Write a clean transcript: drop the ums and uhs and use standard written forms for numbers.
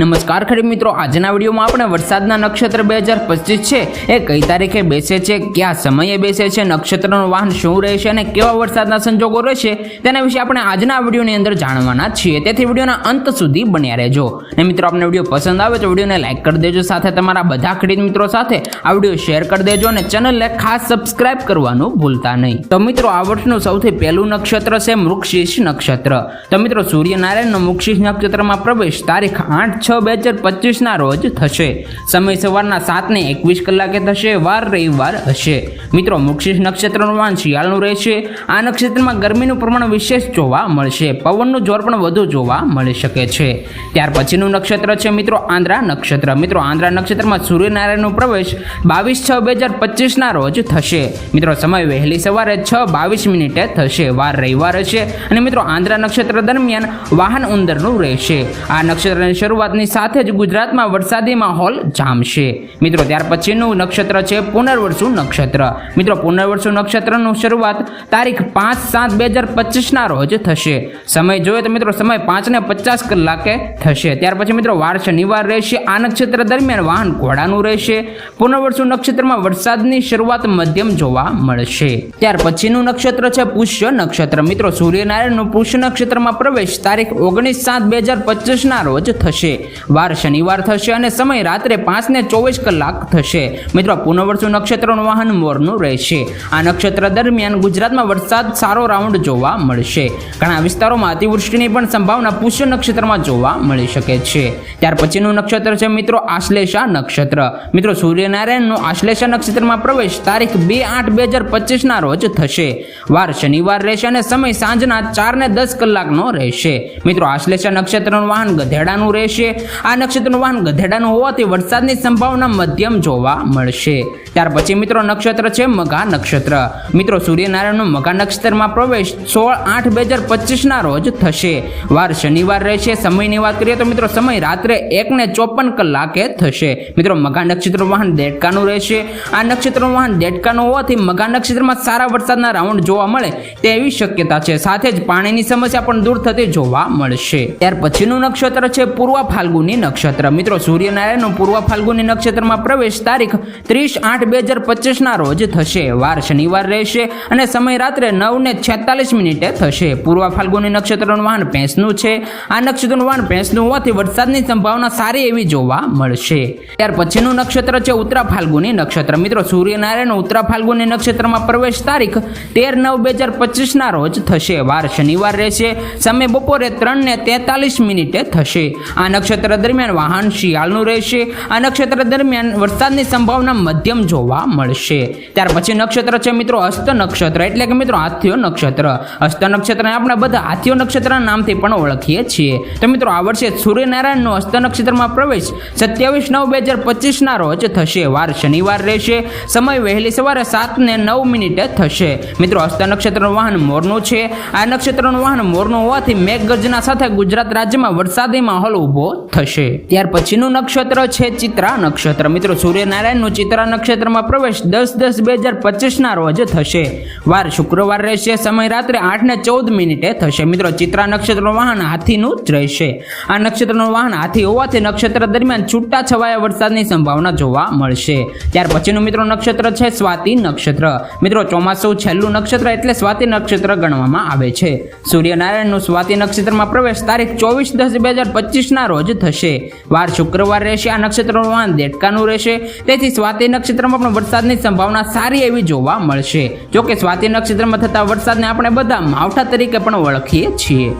નમસ્કાર ખેડૂત મિત્રો, આજના વિડીયોમાં આપણે વરસાદના નક્ષત્ર 2025 છે એ કઈ તારીખે બેસે છે, કયા સમયે બેસે છે, નક્ષત્રનું વાહન શું રહેશે અને કેવા વરસાદના સંજોગો રહેશે તેના વિશે આપણે આજના વિડીયોની અંદર જાણવાના છીએ। તેથી વિડીયોના અંત સુધી બન્યા રહેજો। અને મિત્રો, આપને વિડીયો પસંદ આવે તો વિડીયોને લાઈક કરી દેજો, સાથે તમારા બધા ખેડૂત મિત્રો સાથે આ વિડીયો શેર કરી દેજો અને ચેનલને ખાસ સબસ્ક્રાઇબ કરવાનું ભૂલતા નહીં। તો મિત્રો, આ વર્ષનું સૌથી પહેલું નક્ષત્ર છે મૃગશીર્ષ નક્ષત્ર। તો મિત્રો, સૂર્યનારાયણનો મૃગશીર્ષ નક્ષત્રમાં પ્રવેશ તારીખ 8/6/2025 ના રોજ થશે। સમય સવારના 7:21 કલાકે થશે। વાર રવિવાર હશે। મિત્રો, મૃગશીર્ષ નક્ષત્રનું વાહન શિયાળનું રહેશે। આ નક્ષત્રમાં ગરમીનું પ્રમાણ વિશેષ જોવા મળશે। પવનનું જોર પણ વધુ જોવા મળી શકે છે। ત્યાર પછીનું નક્ષત્ર છે મિત્રો આંદ્રા નક્ષત્ર। મિત્રો, આંદ્રા નક્ષત્રમાં સૂર્યનારાયણનો પ્રવેશ 22/6/2025 ના રોજ થશે। મિત્રો, સમય વહેલી સવારે 6:22 થશે। વાર રવિવાર હશે અને મિત્રો, આંદ્રા નક્ષત્ર દરમિયાન વાહન ઉંદરનું રહેશે। આ નક્ષત્રની શરૂઆતની સાથે જ ગુજરાતમાં વરસાદી માહોલ જામશે। મિત્રો, ત્યાર પછીનું નક્ષત્ર છે પુનર્વસુ નક્ષત્ર। મિત્રો, પુનર્વસુ નક્ષત્રનું શરૂઆત તારીખ 5/7/2025 ના રોજ થશે। સમય જોઈએ તો મિત્રો, સમય 5:50 કલાકે થશે। ત્યાર પછી મિત્રો, વાર શનિવાર રહેશે। આ નક્ષત્ર દરમિયાન વાહન ઘોડાનું રહેશે। પુનર્વસુ નક્ષત્રમાં વરસાદની શરૂઆત મધ્યમ જોવા મળશે। ત્યાર પછીનું નક્ષત્ર છે પુષ્ય નક્ષત્ર। મિત્રો, સૂર્યનારાયણનું પુષ્ય નક્ષત્રમાં પ્રવેશ તારીખ 19/7/2025 ના રોજ થશે। વાર શનિવાર થશે અને સમય રાત્રે 5:24 કલાક થશે। મિત્રો, પુનર્વસુ નક્ષત્રનું વાહન મોરનું રહેશે। આ નક્ષત્ર દરમિયાન ગુજરાતમાં વરસાદ સારો રાઉન્ડ જોવા મળશે। ઘણા વિસ્તારોમાં અતિવૃષ્ટિની પણ સંભાવના પુષ્ય નક્ષત્રમાં જોવા મળી શકે છે। ત્યાર પછીનું નક્ષત્ર છે મિત્રો આશ્લેષા નક્ષત્ર। મિત્રો, સૂર્યનારાયણનું આશ્લેષા નક્ષત્રમાં પ્રવેશ તારીખ 2/8/2025 ના રોજ થશે। વાર શનિવાર રહેશે અને સમય સાંજના 4:10 કલાકનો રહેશે। મિત્રો, આશ્લેષા નક્ષત્રનું વાહન ગધેડાનું રહેશે। આ નક્ષત્રનું વાહન ગધેડાનું હોવાથી વરસાદની સંભાવના મધ્યમ જોવા મળશે। ત્યાર પછી મિત્રો નક્ષત્ર છે મઘા નક્ષત્ર। મિત્રો, સૂર્યનારાયણનો મઘા નક્ષત્રમાં પ્રવેશ 16/8/2025 ના રોજ થશે। વાર શનિવાર રહેશે। સમયની વાત કરીએ તો મિત્રો, સમય રાત્રે 1:54 કલાકે થશે। મિત્રો, મઘા નક્ષત્રનું વાહન દેડકાનું રહેશે। આ નક્ષત્રનું વાહન દેડકાનું હોવાથી મઘા નક્ષત્રમાં સારા વરસાદના રાઉન્ડ જોવા મળે તેવી શક્યતા છે। સાથે જ પાણીની સમસ્યા પણ દૂર થતી જોવા મળશે। ત્યાર પછીનું નક્ષત્ર છે પૂર્વ ફાલ્ગુની નક્ષત્ર। મિત્રો, સૂર્યનારાયણનો પૂર્વ ફાલ્ગુની નક્ષત્રમાં પ્રવેશ તારીખ 30/8/2025 ના રોજ થશે। વાર શનિવાર રહેશે અને સમય રાત્રે 9:46 થશે। પૂર્વ ફાલ્ગુની નક્ષત્રનું વાહન ભેંસનું છે। આ નક્ષત્રનું વાહન ભેંસનું હોવાથી વરસાદની સંભાવના સારી એવી જોવા મળશે। ત્યાર પછીનું નક્ષત્ર છે ઉત્તરા ફાલ્ગુની નક્ષત્ર। મિત્રો, સૂર્યનારાયણ ઉત્તરા ફાલ્ગુની નક્ષત્રમાં પ્રવેશ તારીખ 13/9/2025 ના રોજ થશે। વાર શનિવાર રહેશે। સમય બપોરે 3:43 થશે। આ નક્ષત્ર દરમિયાન વાહન શિયાળનું રહેશે। આ નક્ષત્ર દરમિયાન વરસાદની સંભાવના મધ્યમ જોવા મળશે। ત્યાર પછી નક્ષત્ર છે મિત્રો હસ્ત નક્ષત્ર, એટલે કે મિત્રો હાથીઓ નક્ષત્ર। હસ્ત નક્ષત્રને આપણે બધા હાથીઓ નક્ષત્રના નામથી પણ ઓળખીએ છીએ। તો મિત્રો, આ વર્ષે સૂર્યનારાયણનો હસ્ત નક્ષત્રમાં પ્રવેશ 27/9/2025 ના રોજ થશે। વાર શનિવાર રહેશે। સમય વહેલી સવારે 7:09 થશે। મિત્રો, હસ્ત નક્ષત્રનું વાહન મોરનું છે। આ નક્ષત્રનું વાહન મોરનું હોવાથી મેઘગર્જના સાથે ગુજરાત રાજ્યમાં વરસાદી માહોલ ઉભો થશે। ત્યાર પછીનું નક્ષત્ર છે ચિત્રા નક્ષત્ર। મિત્રો, સૂર્યનારાયણનું ચિત્રા નક્ષત્રમાં પ્રવેશ 10/10/2025 ના રોજ થશે। વાર શુક્રવાર રહેશે। સમય રાત્રે 8:14 થશે। મિત્રો, ચિત્રા નક્ષત્રનું વાહન હાથીનું જ રહેશે। આ નક્ષત્રનું વાહન હાથી હોવાથી નક્ષત્ર દરમિયાન છૂટા છવાયા વરસાદની સંભાવના જોવા મળશે। ત્યાર પછીનું મિત્રો નક્ષત્ર છે સ્વાતિ નક્ષત્ર। મિત્રો, ચોમાસું છેલ્લું નક્ષત્ર એટલે સ્વાતિ નક્ષત્ર ગણવામાં આવે છે। સૂર્યનારાયણનું સ્વાતિ નક્ષત્રમાં પ્રવેશ તારીખ 24/10/2025 ના રોજ થશે। વાર શુક્રવાર રહેશે। આ નક્ષત્રનું વાહન દેડકાનું રહેશે। તેથી સ્વાતિ નક્ષત્રમાં પણ વરસાદની સંભાવના સારી એવી જોવા મળશે। જોકે સ્વાતિ નક્ષત્રમાં થતા વરસાદને આપણે બધા માવઠા તરીકે પણ ઓળખીએ છીએ।